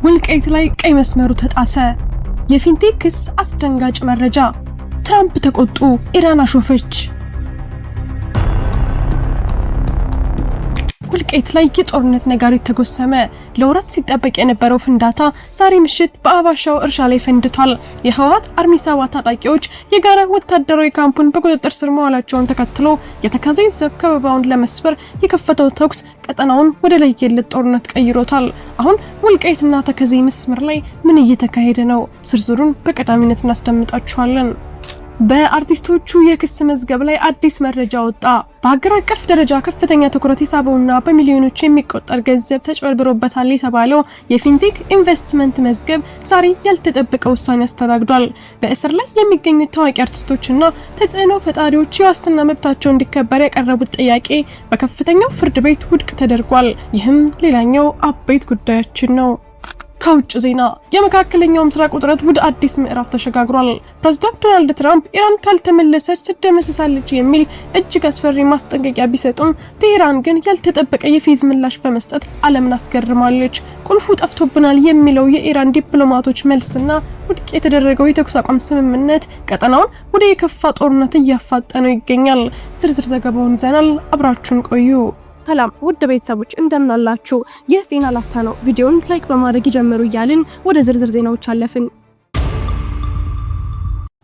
ወልቃይት ላይ ቀይ መስመሩ ተጣሰ። የፊንቴክ ክስ አስደንጋጭ መረጃ። ትራምፕ ተቆጡ፣ ኢራን አሾፈች። ወልቃይት ላይ የጦርነት ነጋሪት ተጎሰመ። ለወራት ሲጠበቅ የነበረው ፍንዳታ ዛሬ ምሽት በአባሻው እርሻ ላይ ፈንድቷል። የህወሓት አርሚ 7 ታጣቂዎች የጋራ ወታደራዊ ካምፑን በቁጥጥር ስር መዋላቸውን ተከትሎ የተከዜ ዘብ ከበባውን ለመስበር የከፈተው ተኩስ ቀጠናውን ወደ ለየለት ጦርነት ቀይሮታል። አሁን ወልቃይትና ተከዜ መስመር ላይ ምን እየተካሄደ ነው? ዝርዝሩን በቀዳሚነት እናስደምጣችኋለን። በአርቲስቶቹ የክስ መዝገብ ላይ አዲስ መረጃ ወጣ። በአገር አቀፍ ደረጃ ከፍተኛ ትኩረት የሳበውና በሚሊዮኖች የሚቆጠር ገንዘብ ተጭበርብሮበታል የተባለው የፊንቴክ ኢንቨስትመንት መዝገብ ዛሬ ያልተጠበቀ ውሳኔ አስተናግዷል። በእስር ላይ የሚገኙት ታዋቂ አርቲስቶችና ተጽዕኖ ፈጣሪዎች የዋስትና መብታቸው እንዲከበር ያቀረቡት ጥያቄ በከፍተኛው ፍርድ ቤት ውድቅ ተደርጓል። ይህም ሌላኛው አበይት ጉዳያችን ነው። ከውጭ ዜና የመካከለኛው ምስራቅ ውጥረት ወደ አዲስ ምዕራፍ ተሸጋግሯል። ፕሬዝዳንት ዶናልድ ትራምፕ ኢራን ካልተመለሰች ትደመሰሳለች የሚል እጅግ አስፈሪ ማስጠንቀቂያ ቢሰጡም ቴህራን ግን ያልተጠበቀ የፌዝ ምላሽ በመስጠት ዓለምን አስገርማለች። ቁልፉ ጠፍቶብናል የሚለው የኢራን ዲፕሎማቶች መልስና ውድቅ የተደረገው የተኩስ አቁም ስምምነት ቀጠናውን ወደ የከፋ ጦርነት እያፋጠነው ይገኛል። ዝርዝር ዘገባውን ይዘናል። አብራችሁን ቆዩ። ሰላም ውድ ቤተሰቦች እንደምናላችሁ። ይህ ዜና ላፍታ ነው። ቪዲዮውን ላይክ በማድረግ ይጀምሩ እያልን ወደ ዝርዝር ዜናዎች አለፍን።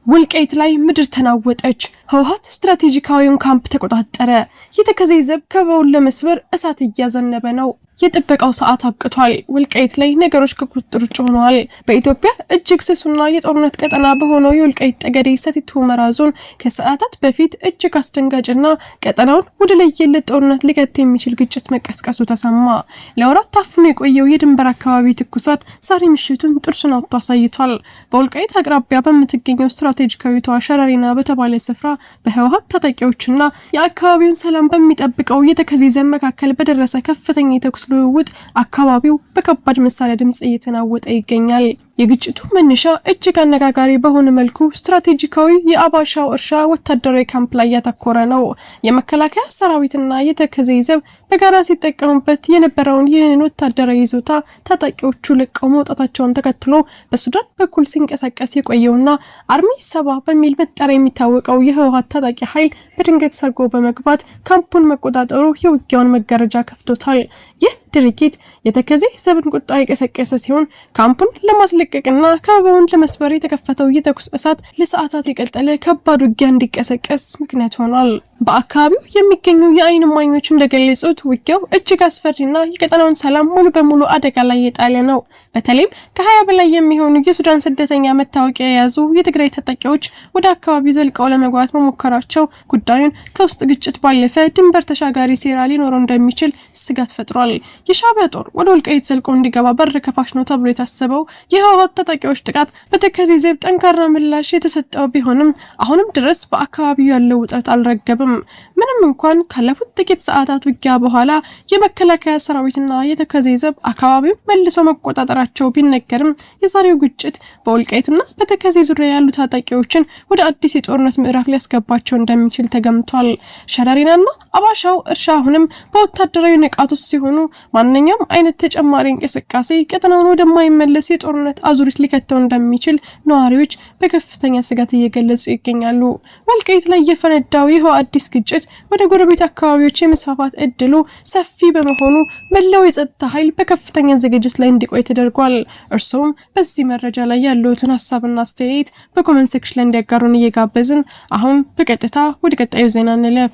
ወልቃይት ላይ ምድር ተናወጠች። ህወሓት ስትራቴጂካዊውን ካምፕ ተቆጣጠረ። የተከዜ ዘብ ከበባውን ለመስበር እሳት እያዘነበ ነው። የጥበቃው ሰዓት አብቅቷል። ወልቃይት ላይ ነገሮች ከቁጥጥር ውጭ ሆነዋል። በኢትዮጵያ እጅግ ስሱና የጦርነት ቀጠና በሆነው የወልቃይት ጠገዴ ሰቲት ሁመራ ዞን ከሰዓታት በፊት እጅግ አስደንጋጭና ቀጠናውን ወደ ለየለት ጦርነት ሊከት የሚችል ግጭት መቀስቀሱ ተሰማ። ለወራት ታፍኖ የቆየው የድንበር አካባቢ ትኩሳት ዛሬ ምሽቱን ጥርሱን አውጥቶ አሳይቷል። በወልቃይት አቅራቢያ በምትገኘው ስትራቴጂካዊቷ ሸረሪና በተባለ ስፍራ በህወሓት ታጣቂዎችና የአካባቢውን ሰላም በሚጠብቀው የተከዜ ዘብ መካከል በደረሰ ከፍተኛ የተኩስ ልውውጥ አካባቢው በከባድ መሳሪያ ድምጽ እየተናወጠ ይገኛል። የግጭቱ መነሻ እጅግ አነጋጋሪ በሆነ መልኩ ስትራቴጂካዊ የአባሻው እርሻ ወታደራዊ ካምፕ ላይ ያተኮረ ነው። የመከላከያ ሰራዊትና የተከዜ ዘብ በጋራ ሲጠቀሙበት የነበረውን ይህንን ወታደራዊ ይዞታ ታጣቂዎቹ ለቀው መውጣታቸውን ተከትሎ በሱዳን በኩል ሲንቀሳቀስ የቆየውና አርሚ 7 በሚል መጠሪያ የሚታወቀው የህወሓት ታጣቂ ኃይል በድንገት ሰርጎ በመግባት ካምፑን መቆጣጠሩ የውጊያውን መጋረጃ ከፍቶታል። ይህ ድርጊት የተከዜ ዘብን ቁጣ የቀሰቀሰ ሲሆን ካምፑን ለማስለቀቅና ከበባውን ለመስበር የተከፈተው የተኩስ እሳት ለሰዓታት የቀጠለ ከባድ ውጊያ እንዲቀሰቀስ ምክንያት ሆኗል። በአካባቢው የሚገኙ የአይን እማኞች እንደገለጹት ውጊያው እጅግ አስፈሪና የቀጠናውን ሰላም ሙሉ በሙሉ አደጋ ላይ የጣለ ነው። በተለይም ከ20 በላይ የሚሆኑ የሱዳን ስደተኛ መታወቂያ የያዙ የትግራይ ታጣቂዎች ወደ አካባቢው ዘልቀው ለመግባት መሞከራቸው ጉዳዩን ከውስጥ ግጭት ባለፈ ድንበር ተሻጋሪ ሴራ ሊኖረው እንደሚችል ስጋት ፈጥሯል። የሻዕቢያ ጦር ወደ ወልቃይት ዘልቆ እንዲገባ በር ከፋሽ ነው ተብሎ የታሰበው የህወሓት ታጣቂዎች ጥቃት በተከዜ ዘብ ጠንካራ ምላሽ የተሰጠው ቢሆንም አሁንም ድረስ በአካባቢው ያለው ውጥረት አልረገበም። ምንም እንኳን ካለፉት ጥቂት ሰዓታት ውጊያ በኋላ የመከላከያ ሰራዊትና የተከዜ ዘብ አካባቢውን መልሰው መቆጣጠራቸው ቢነገርም የዛሬው ግጭት በወልቃይትና በተከዜ ዙሪያ ያሉ ታጣቂዎችን ወደ አዲስ የጦርነት ምዕራፍ ሊያስገባቸው እንደሚችል ተገምቷል። ሸረሪናና አባሻው እርሻ አሁንም በወታደራዊ ንቃት ውስጥ ሲሆኑ ማንኛውም አይነት ተጨማሪ እንቅስቃሴ ቀጠናውን ወደማይመለስ የጦርነት አዙሪት ሊከተው እንደሚችል ነዋሪዎች በከፍተኛ ስጋት እየገለጹ ይገኛሉ። ወልቃይት ላይ የፈነዳው ይኸው አዲስ ግጭት ወደ ጎረቤት አካባቢዎች የመስፋፋት እድሉ ሰፊ በመሆኑ መላው የጸጥታ ኃይል በከፍተኛ ዝግጅት ላይ እንዲቆይ ተደርጓል። እርሱም በዚህ መረጃ ላይ ያለውትን ሀሳብና አስተያየት በኮሜንት ሴክሽን ላይ እንዲያጋሩን እየጋበዝን አሁን በቀጥታ ወደ ቀጣዩ ዜና እንለፍ።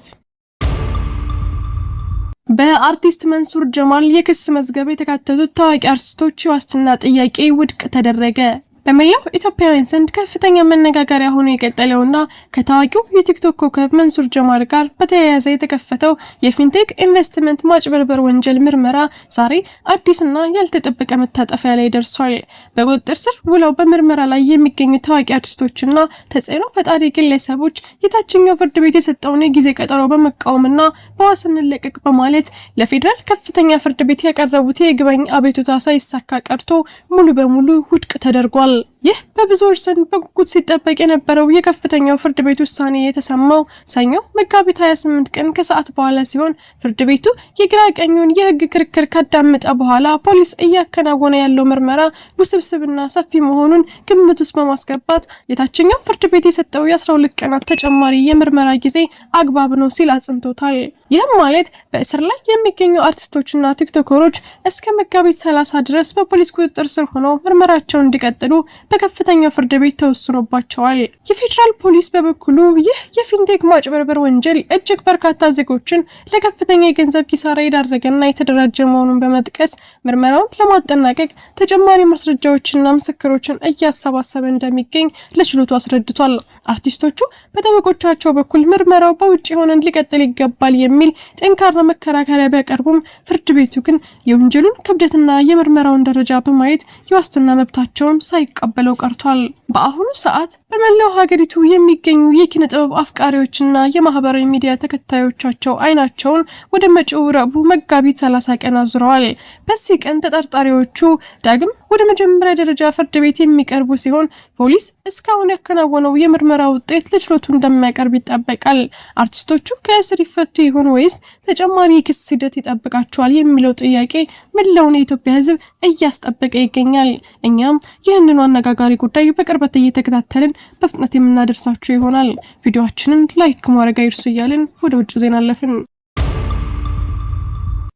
በአርቲስት መንሱር ጀማል የክስ መዝገብ የተካተቱት ታዋቂ አርቲስቶች የዋስትና ጥያቄ ውድቅ ተደረገ። በመላው ኢትዮጵያውያን ዘንድ ከፍተኛ መነጋገሪያ ሆኖ የቀጠለውና ከታዋቂው የቲክቶክ ኮከብ መንሱር ጀማል ጋር በተያያዘ የተከፈተው የፊንቴክ ኢንቨስትመንት ማጭበርበር ወንጀል ምርመራ ዛሬ አዲስና ያልተጠበቀ መታጠፊያ ላይ ደርሷል። በቁጥጥር ስር ውለው በምርመራ ላይ የሚገኙ ታዋቂ አርቲስቶችና ተጽዕኖ ፈጣሪ ግለሰቦች የታችኛው ፍርድ ቤት የሰጠውን የጊዜ ቀጠሮ በመቃወምና በዋስ እንለቀቅ በማለት ለፌዴራል ከፍተኛ ፍርድ ቤት ያቀረቡት የይግባኝ አቤቱታ ሳይሳካ ቀርቶ ሙሉ በሙሉ ውድቅ ተደርጓል። ይህ በብዙዎች ዘንድ በጉጉት ሲጠበቅ የነበረው የከፍተኛው ፍርድ ቤት ውሳኔ የተሰማው ሰኞ መጋቢት 28 ቀን ከሰዓት በኋላ ሲሆን ፍርድ ቤቱ የግራ ቀኙን የህግ ክርክር ካዳመጠ በኋላ ፖሊስ እያከናወነ ያለው ምርመራ ውስብስብና ሰፊ መሆኑን ግምት ውስጥ በማስገባት የታችኛው ፍርድ ቤት የሰጠው የ12 ቀናት ተጨማሪ የምርመራ ጊዜ አግባብ ነው ሲል አጽንቶታል። ይህም ማለት በእስር ላይ የሚገኙ አርቲስቶችና ቲክቶከሮች እስከ መጋቢት 30 ድረስ በፖሊስ ቁጥጥር ስር ሆነው ምርመራቸውን እንዲቀጥሉ በከፍተኛው ፍርድ ቤት ተወስኖባቸዋል። የፌዴራል ፖሊስ በበኩሉ ይህ የፊንቴክ ማጭበርበር ወንጀል እጅግ በርካታ ዜጎችን ለከፍተኛ የገንዘብ ኪሳራ የዳረገና የተደራጀ መሆኑን በመጥቀስ ምርመራውን ለማጠናቀቅ ተጨማሪ ማስረጃዎችና ምስክሮችን እያሰባሰበ እንደሚገኝ ለችሎቱ አስረድቷል። አርቲስቶቹ በጠበቆቻቸው በኩል ምርመራው በውጭ ሆነን ሊቀጥል ይገባል የሚል ጠንካራ መከራከሪያ ቢያቀርቡም ፍርድ ቤቱ ግን የወንጀሉን ክብደትና የምርመራውን ደረጃ በማየት የዋስትና መብታቸውን ሳይቀበለው ቀርቷል። በአሁኑ ሰዓት በመላው ሀገሪቱ የሚገኙ የኪነ ጥበብ አፍቃሪዎችና የማህበራዊ ሚዲያ ተከታዮቻቸው አይናቸውን ወደ መጪው ረቡዕ መጋቢት 30 ቀን አዙረዋል። በዚህ ቀን ተጠርጣሪዎቹ ዳግም ወደ መጀመሪያ ደረጃ ፍርድ ቤት የሚቀርቡ ሲሆን ፖሊስ እስካሁን ያከናወነው የምርመራ ውጤት ለችሎቱ እንደሚያቀርብ ይጠበቃል። አርቲስቶቹ ከእስር ይፈቱ ይሆን ወይስ ተጨማሪ የክስ ሂደት ይጠብቃቸዋል የሚለው ጥያቄ መላውን የኢትዮጵያ ሕዝብ እያስጠበቀ ይገኛል። እኛም ይህንን አነጋጋሪ ጉዳይ በቅርበት እየተከታተልን በፍጥነት የምናደርሳችሁ ይሆናል። ቪዲዮአችንን ላይክ ማድረግ አይርሱ እያልን ወደ ውጭ ዜና አለፍን።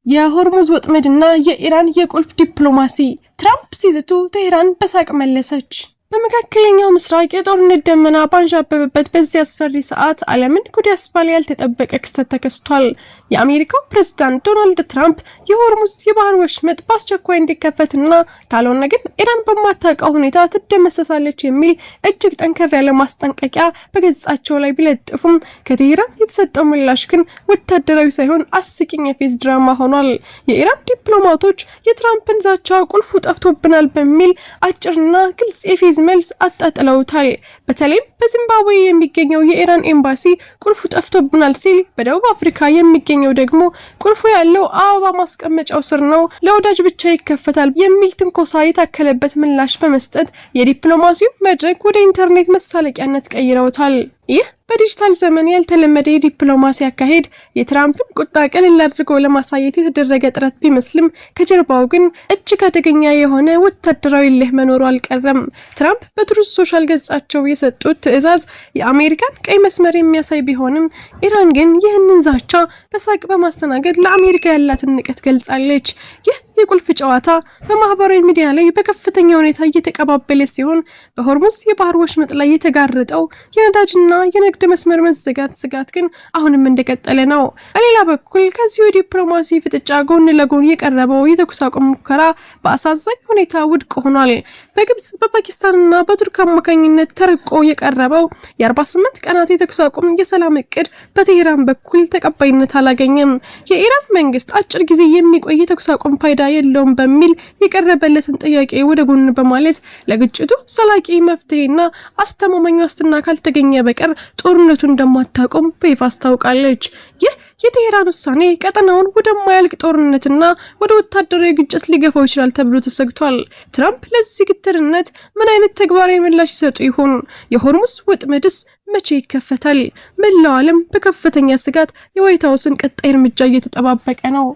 የሆርሙዝ ወጥመድና የኢራን የቁልፍ ዲፕሎማሲ ትራምፕ ሲዝቱ ቴህራን በሳቅ መለሰች። በመካከለኛው ምስራቅ የጦርነት ደመና ባንዣበበበት በዚህ አስፈሪ ሰዓት ዓለምን ጉድ ያስባለ ያልተጠበቀ ክስተት ተከስቷል። የአሜሪካው ፕሬዝዳንት ዶናልድ ትራምፕ የሆርሙዝ የባህር ወሽመጥ በአስቸኳይ እንዲከፈትና ካልሆነ ግን ኢራን በማታውቀው ሁኔታ ትደመሰሳለች የሚል እጅግ ጠንከር ያለ ማስጠንቀቂያ በገጻቸው ላይ ቢለጥፉም ከቴህራን የተሰጠው ምላሽ ግን ወታደራዊ ሳይሆን አስቂኝ የፌዝ ድራማ ሆኗል። የኢራን ዲፕሎማቶች የትራምፕን ዛቻ ቁልፉ ጠፍቶብናል በሚል አጭርና ግልጽ የፌዝ መልስ አጣጥለውታል። በተለይም በዚምባብዌ የሚገኘው የኢራን ኤምባሲ ቁልፉ ጠፍቶብናል ሲል፣ በደቡብ አፍሪካ የሚገኘው ደግሞ ቁልፉ ያለው አበባ ማስቀመጫው ስር ነው፣ ለወዳጅ ብቻ ይከፈታል የሚል ትንኮሳ የታከለበት ምላሽ በመስጠት የዲፕሎማሲው መድረክ ወደ ኢንተርኔት መሳለቂያነት ቀይረውታል። ይህ በዲጂታል ዘመን ያልተለመደ የዲፕሎማሲ አካሄድ የትራምፕን ቁጣ ቀለል አድርገው ለማሳየት የተደረገ ጥረት ቢመስልም ከጀርባው ግን እጅግ አደገኛ የሆነ ወታደራዊ እልህ መኖሩ አልቀረም። ትራምፕ በትሩዝ ሶሻል ገጻቸው የሰጡት ትዕዛዝ የአሜሪካን ቀይ መስመር የሚያሳይ ቢሆንም ኢራን ግን ይህንን ዛቻ በሳቅ በማስተናገድ ለአሜሪካ ያላትን ንቀት ገልጻለች። ይህ የቁልፍ ጨዋታ በማህበራዊ ሚዲያ ላይ በከፍተኛ ሁኔታ እየተቀባበለ ሲሆን በሆርሙዝ የባህር ወሽመጥ ላይ የተጋረጠው የነዳጅና የንግድ መስመር መዘጋት ስጋት ግን አሁንም እንደቀጠለ ነው። በሌላ በኩል ከዚሁ የዲፕሎማሲ ፍጥጫ ጎን ለጎን የቀረበው የተኩስ አቁም ሙከራ በአሳዛኝ ሁኔታ ውድቅ ሆኗል። በግብጽ በፓኪስታንና በቱርክ አማካኝነት ተረቆ የቀረበው የ48 ቀናት የተኩስ አቁም የሰላም እቅድ በቴህራን በኩል ተቀባይነት አላገኘም። የኢራን መንግስት አጭር ጊዜ የሚቆይ የተኩስ አቁም ፋይዳ የለውም በሚል የቀረበለትን ጥያቄ ወደ ጎን በማለት ለግጭቱ ዘላቂ መፍትሄና አስተማማኝ ዋስትና ካልተገኘ በቀር ጦርነቱ እንደማታቆም በይፋ አስታውቃለች። ይህ የቴህራን ውሳኔ ቀጠናውን ወደማያልቅ ጦርነትና ወደ ወታደራዊ ግጭት ሊገፋው ይችላል ተብሎ ተሰግቷል። ትራምፕ ለዚህ ግትርነት ምን አይነት ተግባራዊ ምላሽ ይሰጡ ይሆን? የሆርሙዝ ወጥመድስ መቼ ይከፈታል? መላው ዓለም በከፍተኛ ስጋት የዋይት ሀውስን ቀጣይ እርምጃ እየተጠባበቀ ነው።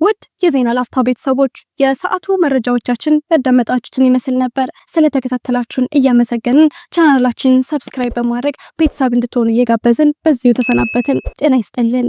ውድ የዜና ላፍታ ቤተሰቦች የሰዓቱ መረጃዎቻችን ያዳመጣችሁትን ይመስል ነበር። ስለተከታተላችሁን እያመሰገንን ቻናላችንን ሰብስክራይብ በማድረግ ቤተሰብ እንድትሆኑ እየጋበዝን በዚሁ ተሰናበትን። ጤና ይስጥልን።